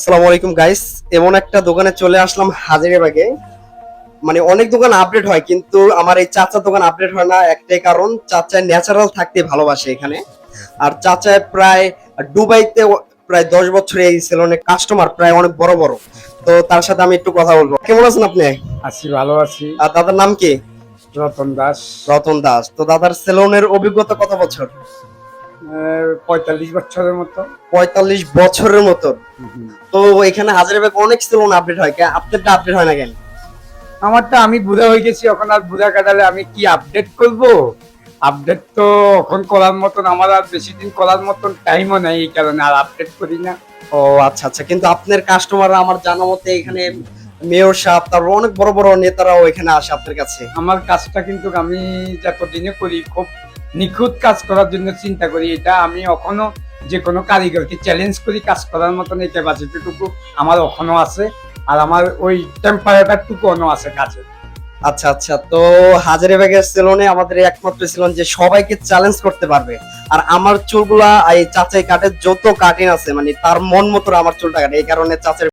আসসালামু আলাইকুম গাইস। এমন একটা দোকানে চলে আসলাম হাজারীবাগে। মানে অনেক দোকান আপডেট হয় কিন্তু আমার এই চাচার দোকান আপডেট হয় না, একটাই কারণ চাচা ন্যাচারাল থাকতে ভালোবাসে এখানে। আর চাচা প্রায় দুবাইতে প্রায় 10 বছর এই সেলুনে কাস্টমার প্রায় অনেক বড় বড়। তো তার সাথে আমি একটু কথা বলবো। কেমন আছেন আপনি? আছি, ভালো আছি। আর দাদার নাম কি? রতন দাস। রতন দাস। তো দাদার সেলুনের অভিজ্ঞতা কত বছর? 45 বছরের মতো। 45 বছরের মতো। হুম। তো এখানে হাজারীবাগে অনেক সেলুন আপডেট হয়, আপনারটা আপডেট হয় না কেন? আমারটা আমি বুড়া হয়ে গেছি, এখন আর বুড়া কাটালে আমি কি আপডেট করব? আপডেট তো এখন করার মতন আমার আর বেশি দিন করার মতন টাইমও নেই, এই কারণে আর আপডেট করি না। ও আচ্ছা আচ্ছা, কিন্তু আপনার কাস্টমার আমার জানা মতে এখানে মেয়র সাহেব, তারপর অনেক বড় বড় নেতারাও এখানে আসে আপনার কাছে। আমার কাজটা কিন্তু আমি যতদিনে করি খুব নিখুঁত কাজ করার জন্য চিন্তা করি। এটা আমি এখনো যে কোনো কারিগরকে চ্যালেঞ্জ করি কাজ করার মতন এই ক্যাপাসিটিটুকু আমার এখনো আছে, আর আমার ওই টেম্পারেচারটুকু এখনো আছে কাজে। আচ্ছা আচ্ছা, তো হাজারীবাগের সেলুনে আমাদের একমাত্র সেলুন যে সবাইকে চ্যালেঞ্জ করতে পারবে। আর আমার চুলগুলা এই চাচাই কাটে, যত কাটিং আছে মানে তার মন মতো আমার চুলটা কাটে, এই কারণে চাচার